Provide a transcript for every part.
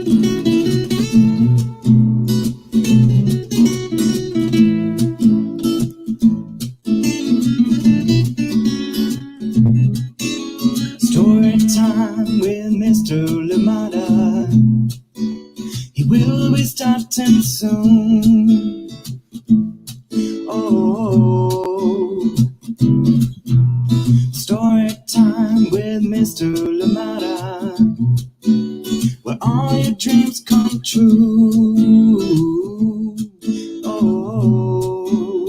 Story time with Mr. Lamada. He will be starting soon. Oh, story time with Mr. Lamada, where all your dreams come true. Oh,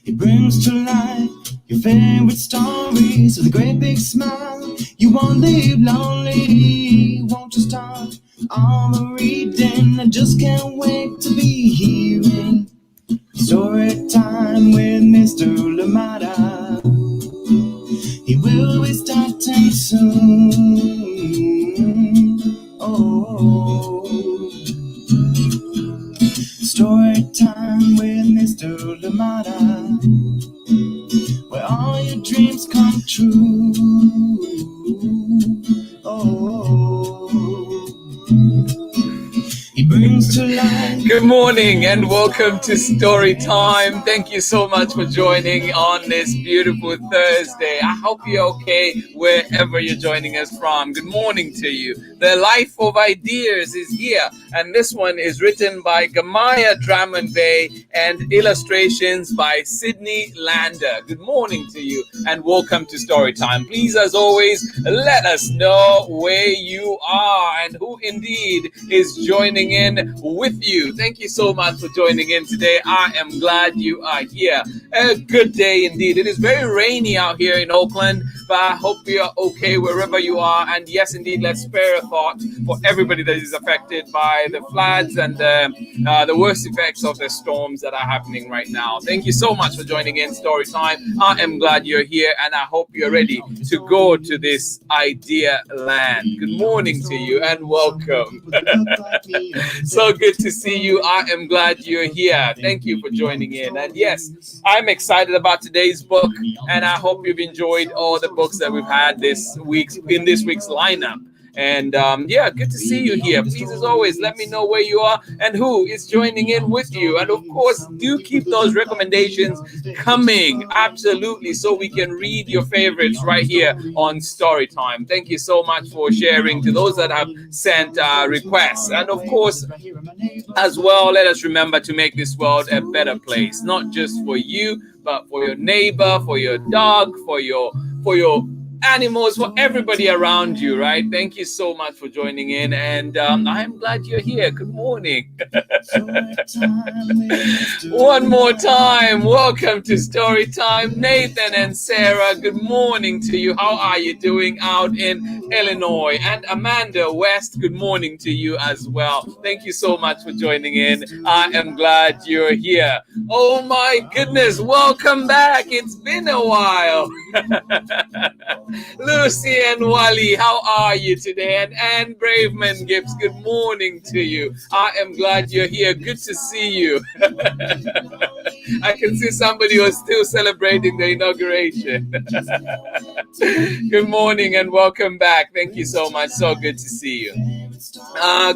he brings to life your favorite stories with a great big smile. You won't leave lonely. Won't you start all the reading? I just can't wait to be hearing story time with Mr. Lamada. He will be starting soon. Oh, story time with Mr. Lamada, where all your dreams come true. Oh, he brings to life. Good morning and welcome to Story Time. Thank you so much for joining on this beautiful Thursday. I hope you're okay wherever you're joining us from. Good morning to you. The Life of Ideas is here, and this one is written by Gahmya Drummond-Bey and illustrations by Sydney Lander. Good morning to you and welcome to Story Time. Please, as always, let us know where you are and who indeed is joining in with you. Thank you so much for joining in today. I am glad you are here. A good day indeed. It is very rainy out here in Oakland, but I hope you are okay wherever you are. And yes, indeed, let's spare a thought for everybody that is affected by the floods and the worst effects of the storms that are happening right now. Thank you so much for joining in Story Time. I am glad you're here, and I hope you're ready to go to this idea land. Good morning to you and welcome. So good to see you. I am glad you're here. Thank you for joining in. And yes, I'm excited about today's book, and I hope you've enjoyed all the books that we've had this week in this week's lineup. And yeah, good to see you here. Please, as always, let me know where you are and who is joining in with you. And of course, do keep those recommendations coming. Absolutely. So we can read your favorites right here on Story Time. Thank you so much for sharing to those that have sent requests. And of course, as well, let us remember to make this world a better place, not just for you, but for your neighbor, for your dog, for your animals, for everybody around you, right? Thank you so much for joining in, and I'm glad you're here. Good morning. One more time, welcome to Story Time. Nathan and Sarah, good morning to you. How are you doing out in Illinois? And Amanda West, good morning to you as well. Thank you so much for joining in. I am glad you're here. Oh my goodness, welcome back. It's been a while. Lucy and Wally, how are you today? And Anne Braveman Gibbs, good morning to you. I am glad you're here. Good to see you. I can see somebody was still celebrating the inauguration. Good morning and welcome back. Thank you so much. So good to see you.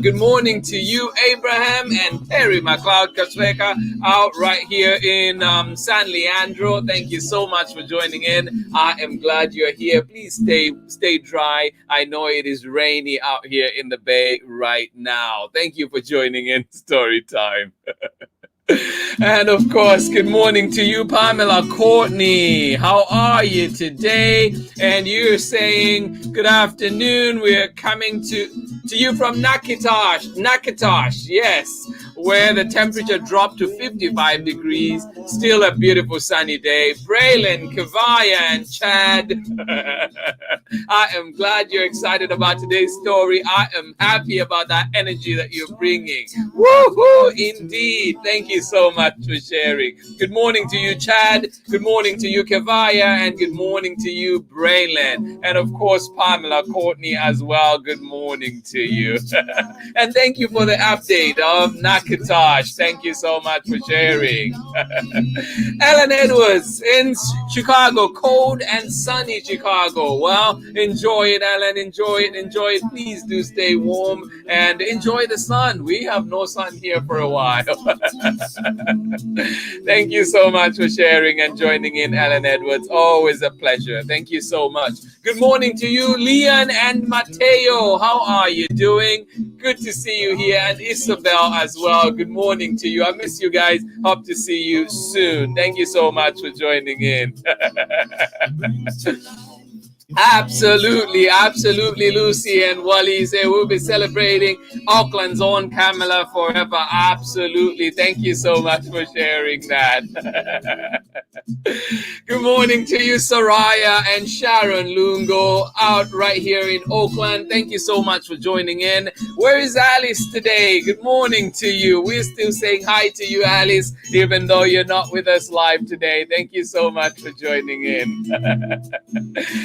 Good morning to you, Abraham and Terry McLeod Kasweka, out right here in San Leandro. Thank you so much for joining in. I am glad you're here. Please stay dry. I know it is rainy out here in the Bay right now. Thank you for joining in Story Time. And of course, good morning to you, Pamela Courtney. How are you today? And you're saying good afternoon. We're coming to you from Nakatosh, yes, where the temperature dropped to 55 degrees. Still a beautiful sunny day. Braylon, Kavaya, and Chad. I am glad you're excited about today's story. I am happy about that energy that you're bringing. Woohoo! Indeed. Thank you so much for sharing. Good morning to you, Chad. Good morning to you, Kavaya, and good morning to you, Braylon. And of course, Pamela Courtney as well. Good morning to you. And thank you for the update of Nakatosh. Katash. Thank you so much for sharing. Ellen Edwards in Chicago, cold and sunny Chicago. Well, enjoy it, Ellen. Enjoy it. Enjoy it. Please do stay warm and enjoy the sun. We have no sun here for a while. Thank you so much for sharing and joining in, Ellen Edwards. Always a pleasure. Thank you so much. Good morning to you, Leon and Mateo. How are you doing? Good to see you here. And Isabel as well. Good morning to you. I miss you guys. Hope to see you soon. Thank you so much for joining in. Absolutely, absolutely, Lucy and Wally say we'll be celebrating Auckland's own Camilla forever. Absolutely. Thank you so much for sharing that. Good morning to you, Soraya and Sharon Lungo, out right here in Auckland. Thank you so much for joining in. Where is Alice today? Good morning to you. We're still saying hi to you, Alice, even though you're not with us live today. Thank you so much for joining in.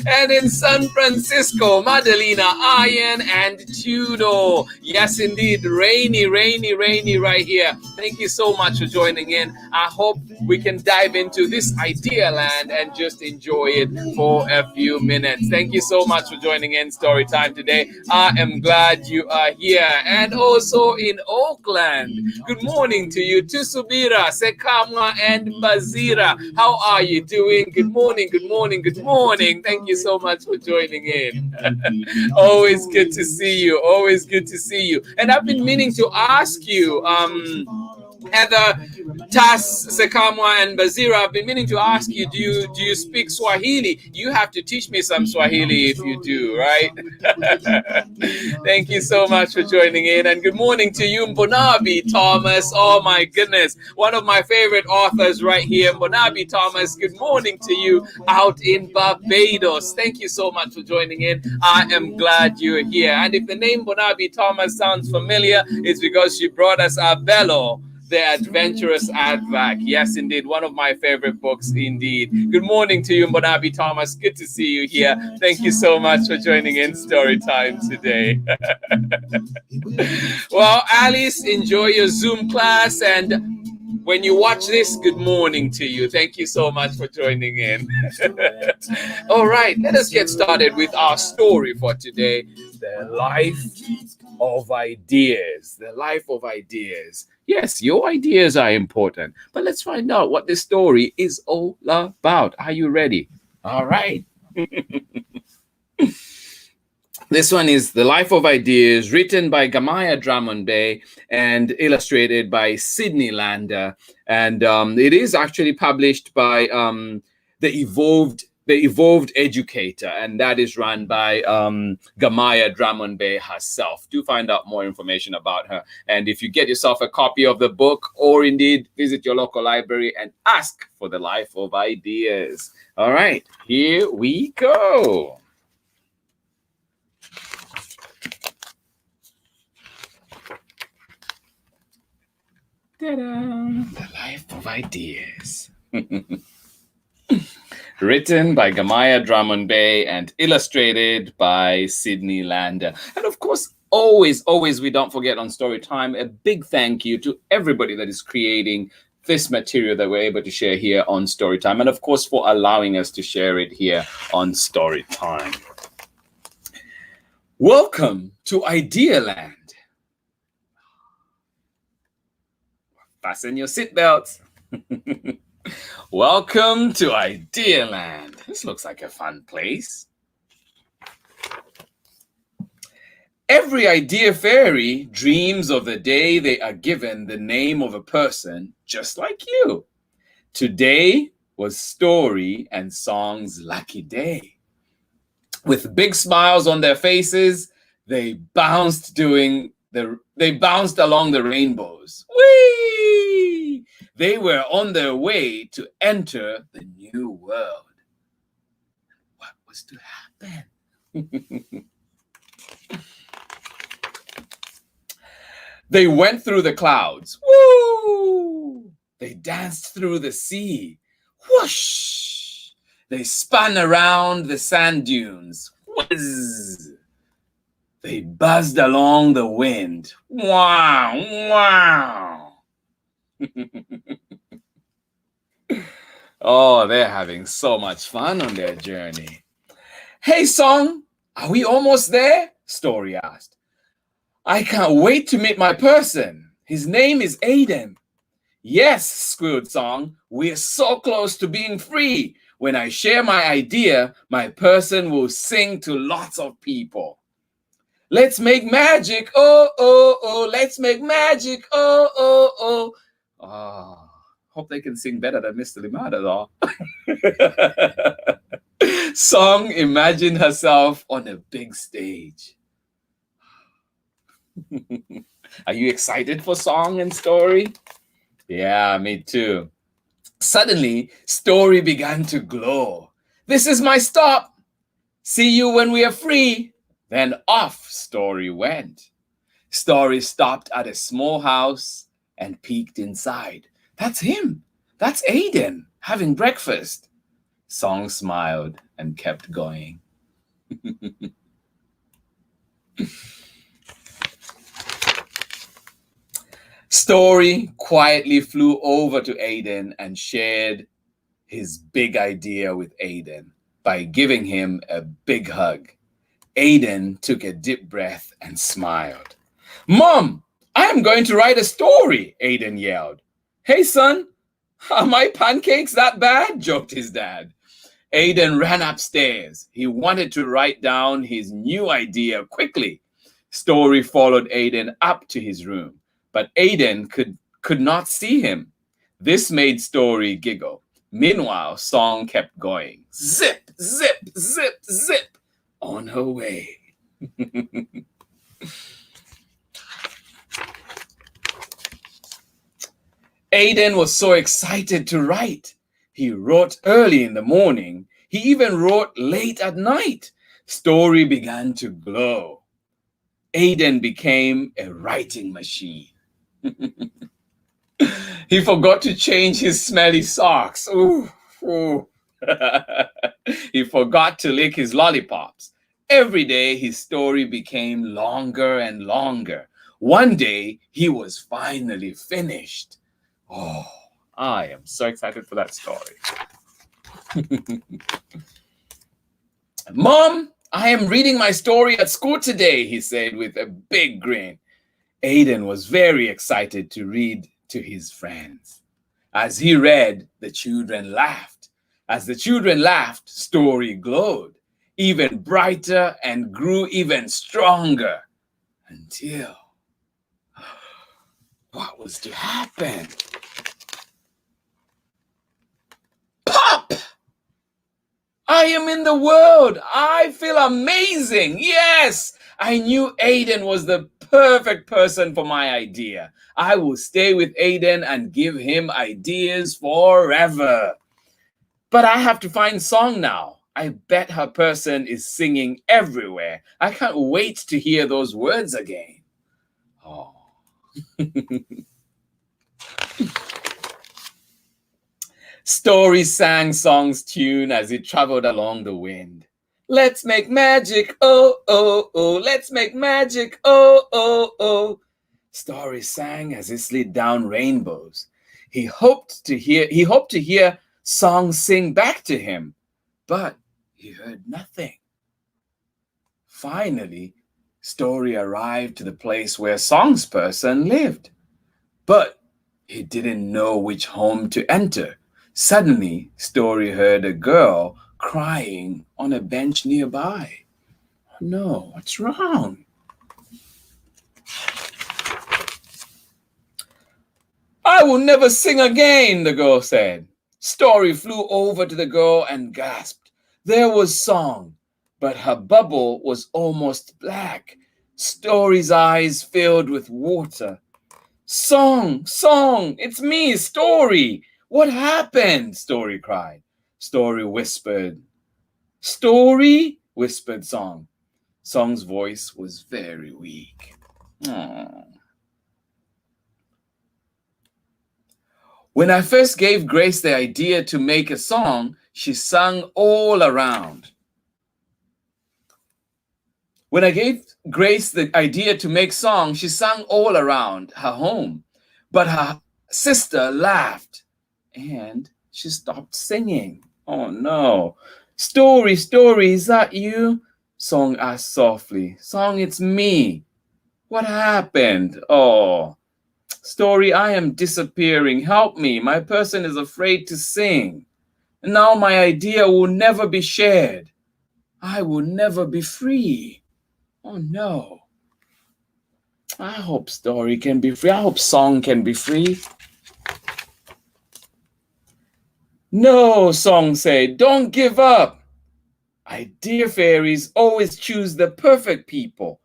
And in San Francisco, Madalena, Ian, and Tudo. Yes, indeed, rainy right here. Thank you so much for joining in. I hope we can dive into this idea land and just enjoy it for a few minutes. Thank you so much for joining in Story Time today. I am glad you are here. And also in Auckland, good morning to you, Tusubira, Sekamwa, and Bazira. How are you doing? Good morning, good morning, good morning. Thank you so much for joining in. Always good to see you. Always good to see you. And I've been meaning to ask you, Heather, Tas, Sekamwa, and Bazira, I've been meaning to ask you, do you speak Swahili? You have to teach me some Swahili if you do, right? Thank you so much for joining in. And good morning to you, Mbonabi Thomas. Oh my goodness. One of my favorite authors right here, Mbonabi Thomas. Good morning to you out in Barbados. Thank you so much for joining in. I am glad you're here. And if the name Mbonabi Thomas sounds familiar, it's because she brought us Abello, The Adventurous Outback. Yes, indeed. One of my favorite books, indeed. Good morning to you, Mbonabi Thomas. Good to see you here. Thank you so much for joining in Story Time today. Well, Alice, enjoy your Zoom class. And when you watch this, good morning to you. Thank you so much for joining in. All right, let us get started with our story for today. The life of ideas. The life of ideas. Yes, your ideas are important, but let's find out what this story is all about. Are you ready? All right. This one is The Life of Ideas, written by Gahmya Drummond-Bey and illustrated by Sydney Lander. And it is actually published by the Evolved Educator, and that is run by Gahmya Drummond-Bey herself. Do find out more information about her. And if you get yourself a copy of the book, or indeed visit your local library and ask for The Life of Ideas. All right, here we go. Ta-da! The Life of Ideas. Written by Gahmya Drummond-Bey and illustrated by Sydney Lander. And of course, always, we don't forget on Storytime, a big thank you to everybody that is creating this material that we're able to share here on Storytime. And of course, for allowing us to share it here on Storytime. Welcome to Idealand. Fasten your seatbelts. Welcome to Idealand. This looks like a fun place. Every idea fairy dreams of the day they are given the name of a person just like you. Today was Story and Song's lucky day. With big smiles on their faces, they bounced along the rainbows. Whee! They were on their way to enter the new world. What was to happen? They went through the clouds. Woo! They danced through the sea. Whoosh! They spun around the sand dunes. Whiz! They buzzed along the wind. Wow! Wow! Oh, they're having so much fun on their journey. Hey, Song, are we almost there? Story asked. I can't wait to meet my person. His name is Aiden. Yes, squealed Song, we're so close to being free. When I share my idea, my person will sing to lots of people. Let's make magic, oh, oh, oh, let's make magic, oh, oh, oh. Oh, hope they can sing better than Mr. Limada, though. Song imagined herself on a big stage. Are you excited for Song and Story? Yeah, me too. Suddenly, Story began to glow. This is my stop. See you when we are free. Then off Story went. Story stopped at a small house and peeked inside. That's him. That's Aiden having breakfast. Song smiled and kept going. Story quietly flew over to Aiden and shared his big idea with Aiden by giving him a big hug. Aiden took a deep breath and smiled. Mom, I am going to write a story, Aiden yelled. Hey, son, are my pancakes that bad? Joked his dad. Aiden ran upstairs. He wanted to write down his new idea quickly. Story followed Aiden up to his room, but Aiden could not see him. This made Story giggle. Meanwhile, Song kept going. Zip, zip, zip, zip, on her way. Aiden was so excited to write. He wrote early in the morning. He even wrote late at night. Story began to glow. Aiden became a writing machine. He forgot to change his smelly socks. Ooh, ooh. He forgot to lick his lollipops. Every day his story became longer and longer. One day he was finally finished. Oh, I am so excited for that story. Mom, I am reading my story at school today, he said with a big grin. Aiden was very excited to read to his friends. As he read, the children laughed. As the children laughed, Story glowed, even brighter and grew even stronger. Until what was to happen? Pop! I am in the world. I feel amazing. Yes, I knew Aiden was the perfect person for my idea. I will stay with Aiden and give him ideas forever. But I have to find Song now. I bet her person is singing everywhere. I can't wait to hear those words again. Oh. Story sang Song's tune as it traveled along the wind. Let's make magic, oh, oh, oh. Let's make magic, oh, oh, oh. Story sang as it slid down rainbows. He hoped to hear Song sing back to him, but he heard nothing. Finally, Story arrived to the place where Song's person lived, but he didn't know which home to enter. Suddenly, Story heard a girl crying on a bench nearby. Oh no, what's wrong? I will never sing again, the girl said. Story flew over to the girl and gasped. There was Song, but her bubble was almost black. Story's eyes filled with water. Song, Song, it's me, Story. What happened? Story cried. Story whispered. Story? Whispered Song. Song's voice was very weak. Aww. When I first gave Grace the idea to make a song, she sang all around. When I gave Grace the idea to make song, she sang all around her home. But Sister laughed and she stopped singing. Oh no. Story, Story, is that you? Song asked softly. Song, it's me. What happened? Oh, Story, I am disappearing. Help me. My person is afraid to sing. Now my idea will never be shared. I will never be free. Oh no. I hope Story can be free. I hope Song can be free. No, Song said, don't give up. Idea fairies always choose the perfect people.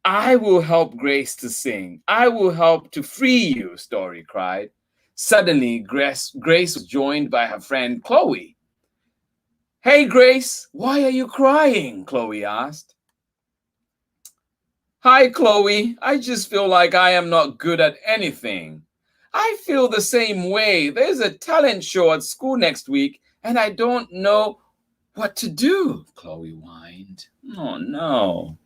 I will help Grace to sing. I will help to free you, Story cried. Suddenly, Grace was joined by her friend Chloe. Hey, Grace, why are you crying? Chloe asked. Hi, Chloe. I just feel like I am not good at anything. I feel the same way. There's a talent show at school next week, and I don't know what to do, Chloe whined. Oh, no.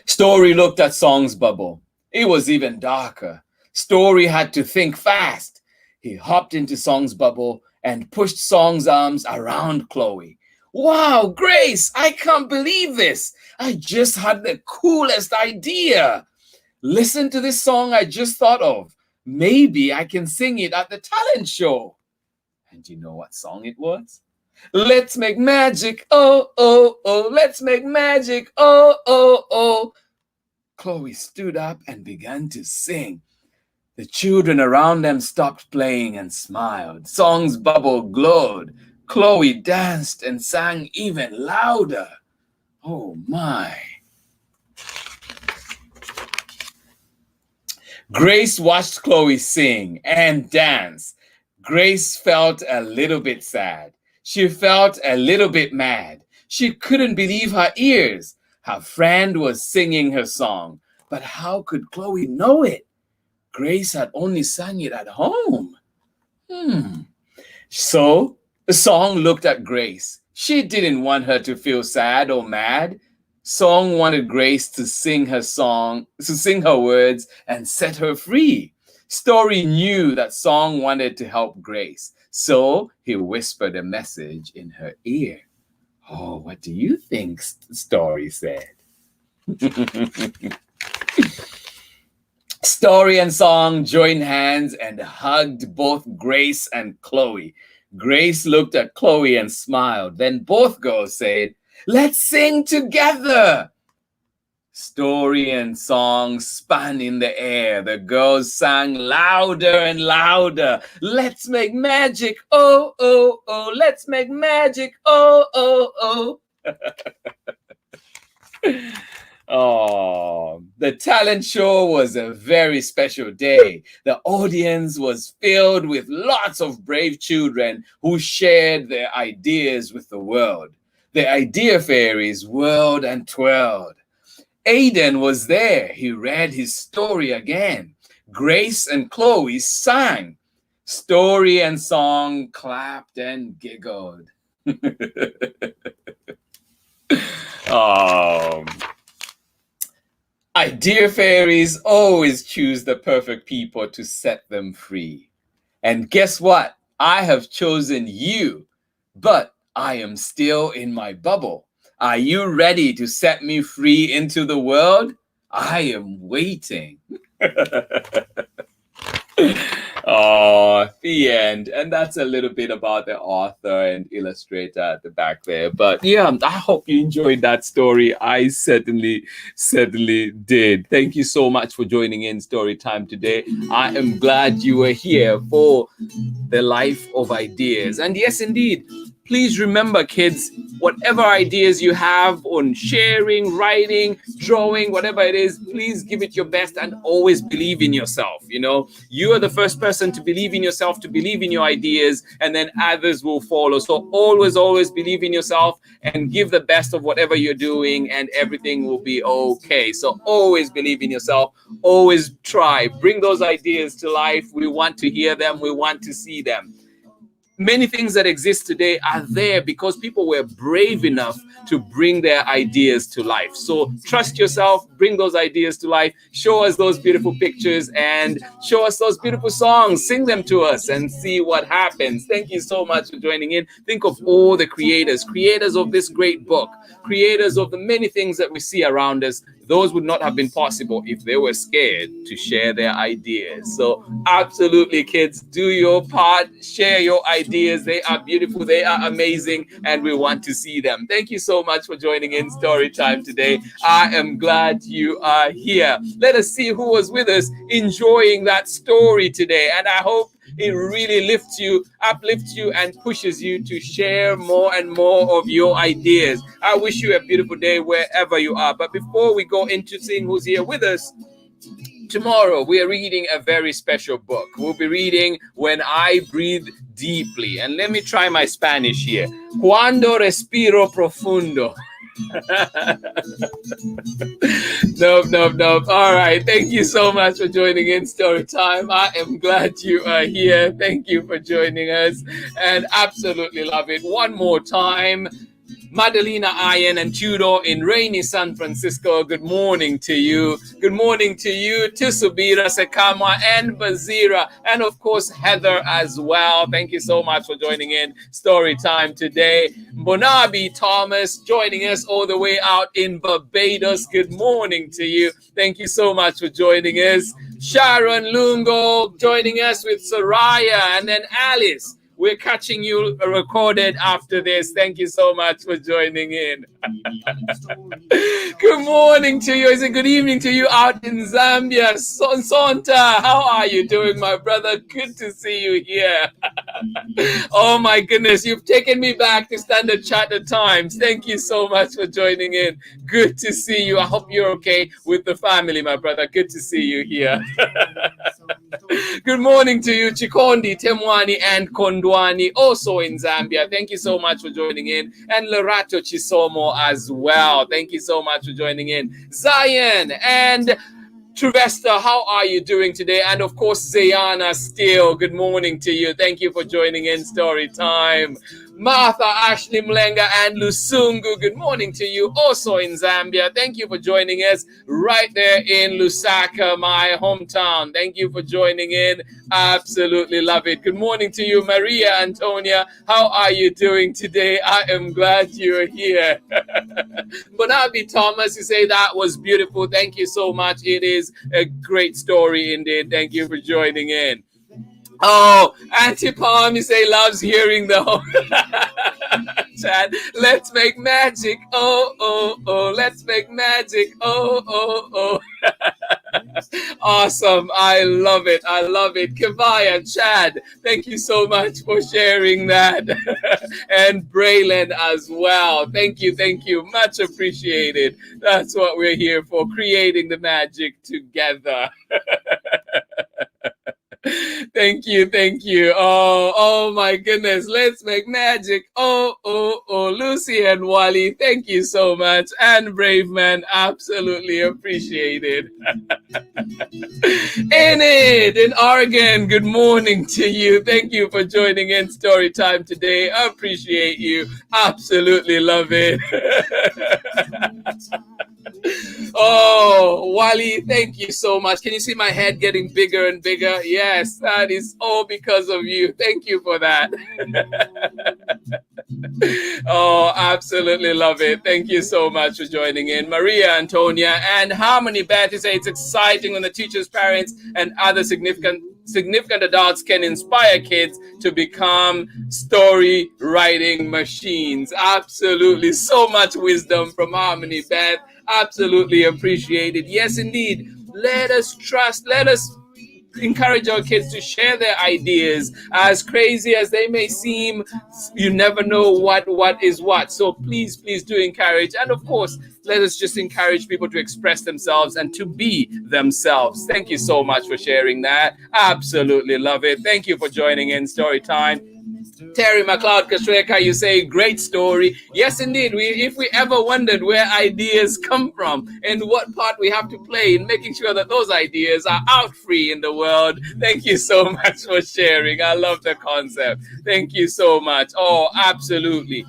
Story looked at Song's bubble. It was even darker. Story had to think fast. He hopped into Song's bubble and pushed Song's arms around Chloe. Wow, Grace, I can't believe this. I just had the coolest idea. Listen to this song I just thought of. Maybe I can sing it at the talent show. And you know what song it was? Let's make magic, oh, oh, oh, let's make magic, oh, oh, oh. Chloe stood up and began to sing. The children around them stopped playing and smiled. Song's bubble glowed. Chloe danced and sang even louder. Oh my. Grace watched Chloe sing and dance. Grace felt a little bit sad. She felt a little bit mad. She couldn't believe her ears. Her friend was singing her song, but how could Chloe know it? Grace had only sang it at home. So the song looked at Grace. She didn't want her to feel sad or mad. Song wanted Grace to sing her song, to sing her words and set her free. Story knew that Song wanted to help Grace, so he whispered a message in her ear. Oh, what do you think? Story said. Story and Song joined hands and hugged both Grace and Chloe. Grace looked at Chloe and smiled. Then both girls said, let's sing together. Story and Song spun in the air. The girls sang louder and louder. Let's make magic, oh, oh, oh. Let's make magic, oh, oh, oh. Oh, the talent show was a very special day. The audience was filled with lots of brave children who shared their ideas with the world. The idea fairies whirled and twirled. Aiden was there. He read his story again. Grace and Chloe sang. Story and Song clapped and giggled. Oh. Idea fairies always choose the perfect people to set them free. And guess what? I have chosen you, but I am still in my bubble. Are you ready to set me free into the world? I am waiting. Oh, the end. And that's a little bit about the author and illustrator at the back there. But yeah, I hope you enjoyed that story. I certainly did. Thank you so much for joining in Story Time today. I am glad you were here for the life of ideas. And yes, indeed, please remember, kids, whatever ideas you have on sharing, writing, drawing, whatever it is, please give it your best and always believe in yourself. You know, you are the first person to believe in yourself, to believe in your ideas, and then others will follow. So always believe in yourself and give the best of whatever you're doing, and everything will be okay. So always believe in yourself, always try, bring those ideas to life. We want to hear them, we want to see them. many things that exist today are there because people were brave enough to bring their ideas to life. So trust yourself, bring those ideas to life, show us those beautiful pictures and show us those beautiful songs, sing them to us and see what happens. Thank you so much for joining in. Think of all the creators of this great book, creators of the many things that we see around us. Those would not have been possible if they were scared to share their ideas. So absolutely, kids, do your part, share your ideas. They are beautiful, they are amazing, and we want to see them. Thank you so much for joining in Story Time today. I am glad you are here. Let us see who was with us enjoying that story today. And I hope it really uplifts you, and pushes you to share more and more of your ideas. I wish you a beautiful day wherever you are. But before we go into seeing who's here with us, tomorrow we are reading a very special book. We'll be reading When I Breathe Deeply. And let me try my Spanish here. Cuando respiro profundo. Nope. All right. Thank you so much for joining in Story Time. I am glad you are here. Thank you for joining us and absolutely love it. One more time. Madalena Iron and Tudor in rainy San Francisco. Good morning to you. Good morning to you, Tisubira, Sekama, and Bazira, and of course Heather as well. Thank you so much for joining in Story Time today. Bonabi Thomas joining us all the way out in Barbados. Good morning to you. Thank you so much for joining us. Sharon Lungo joining us with Soraya, and then Alice. We're catching you recorded after this. Thank you so much for joining in. Good morning to you. Is it good evening to you out in Zambia? Sonta, how are you doing, my brother? Good to see you here. Oh my goodness, you've taken me back to Standard Chartered times. Thank you so much for joining in. Good to see you. I hope you're okay with the family, my brother. Good to see you here. Good morning to you, Chikondi, Temwani, and Kondwani, also in Zambia. Thank you so much for joining in. And Lerato Chisomo as well. Thank you so much for joining in. Zion and Trivesta, how are you doing today? And of course, Zayana Steele, good morning to you. Thank you for joining in Story Time. Martha, Ashley Mlenga, and Lusungu, good morning to you, also in Zambia. Thank you for joining us right there in Lusaka, my hometown. Thank you for joining in. Absolutely love it. Good morning to you, Maria Antonia. How are you doing today? I am glad you're here. Bonabi Thomas, you say that was beautiful. Thank you so much. It is a great story indeed. Thank you for joining in. Oh, Auntie Palm, you say loves hearing the whole chat. Let's make magic. Oh. Let's make magic. Oh. Awesome. I love it. Kavaya, Chad, thank you so much for sharing that. And Braylon as well. Thank you. Much appreciated. That's what we're here for, creating the magic together. Thank you. Oh my goodness. Let's make magic. Oh. Lucy and Wally, thank you so much. And Brave Man, absolutely appreciated. Enid in Oregon, good morning to you. Thank you for joining in Story Time today. I appreciate you. Absolutely love it. Oh, Wally, thank you so much. Can you see my head getting bigger and bigger? Yes, that is all because of you. Thank you for that. Oh, absolutely love it. Thank you so much for joining in. Maria Antonia and Harmony Beth, you say it's exciting when the teachers, parents, and other significant adults can inspire kids to become story writing machines. Absolutely. So much wisdom from Harmony Beth. Absolutely appreciated. Yes, indeed. Let us encourage our kids to share their ideas. As crazy as they may seem, you never know what is what. So please do encourage. And of course, let us just encourage people to express themselves and to be themselves. Thank you so much for sharing that. Absolutely love it. Thank you for joining in Story Time. Terry McLeod Kashweka, you say great story. Yes, indeed. If we ever wondered where ideas come from and what part we have to play in making sure that those ideas are out free in the world, thank you so much for sharing. I love the concept. Thank you so much. Oh, absolutely.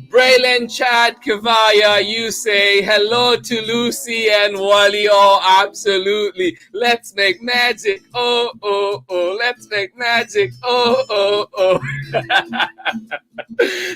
Braylon Chad Kavaya, you say hello to Lucy and Wally. Oh, absolutely. Let's make magic. Oh, oh, oh. Let's make magic. Oh, oh, oh.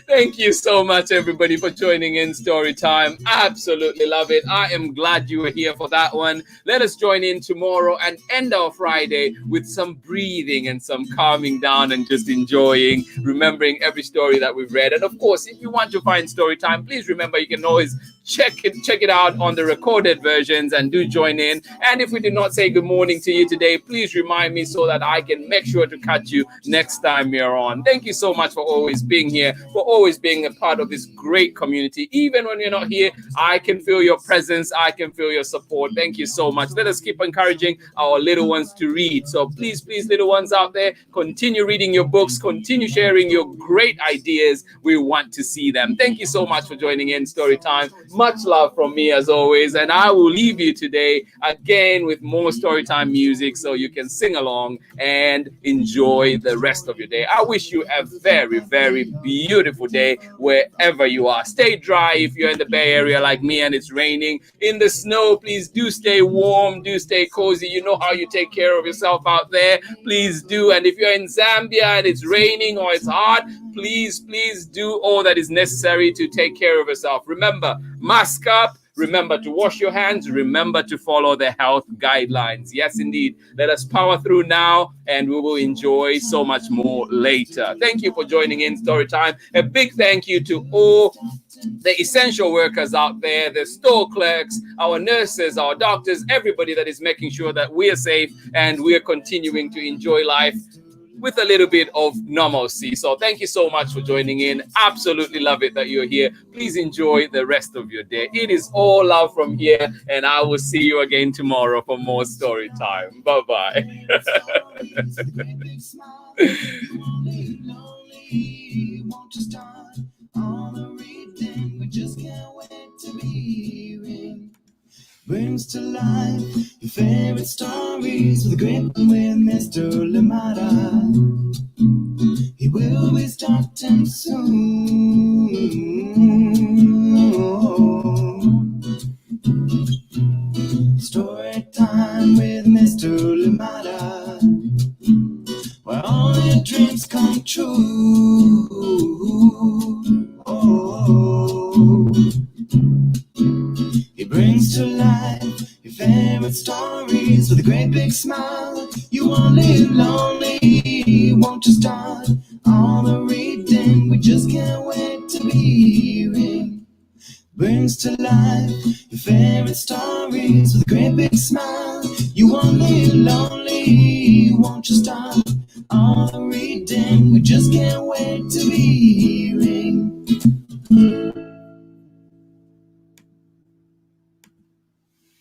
Thank you so much, everybody, for joining in Story Time. Absolutely love it. I am glad you were here for that one. Let us join in tomorrow and end our Friday with some breathing and some calming down and just enjoying, remembering every story that we've read. And of course, if you want to find Story Time, please remember you can always check it out on the recorded versions and do join in. And if we did not say good morning to you today, please remind me so that I can make sure to catch you next time you're on. Thank you so much for always being here, for always being a part of this great community. Even when you're not here, I can feel your presence, I can feel your support. Thank you so much. Let us keep encouraging our little ones to read. So please, little ones out there, continue reading your books, continue sharing your great ideas. We want to see them. Thank you so much for joining in Story Time. Much love from me as always, and I will leave you today again with more Storytime music so you can sing along and enjoy the rest of your day. I wish you a very, very beautiful day wherever you are. Stay dry if you're in the Bay Area like me and it's raining. In the snow, please do stay warm, do stay cozy. You know how you take care of yourself out there. Please do. And if you're in Zambia and it's raining or it's hot, please do all that is necessary to take care of yourself. Remember, mask up. Remember to wash your hands. Remember to follow the health guidelines. Yes, indeed. Let us power through now, and we will enjoy so much more later. Thank you for joining in Storytime. A big thank you to all the essential workers out there, the store clerks, our nurses, our doctors, everybody that is making sure that we are safe and we are continuing to enjoy life with a little bit of normalcy. So thank you so much for joining in. Absolutely love it that you're here. Please enjoy the rest of your day. It is all love from here, and I will see you again tomorrow for more story time. Bye-bye. Brings to life your favorite stories with a great one with Mr. Lamada. He will be starting soon. Story time with Mr. Lamada, where all your dreams come true. He brings to life your favorite stories with a great big smile. You won't live lonely, won't you start all the reading? We just can't wait to be hearing. Brings to life your favorite stories with a great big smile. You won't live lonely, won't you start all the reading? We just can't wait to be hearing.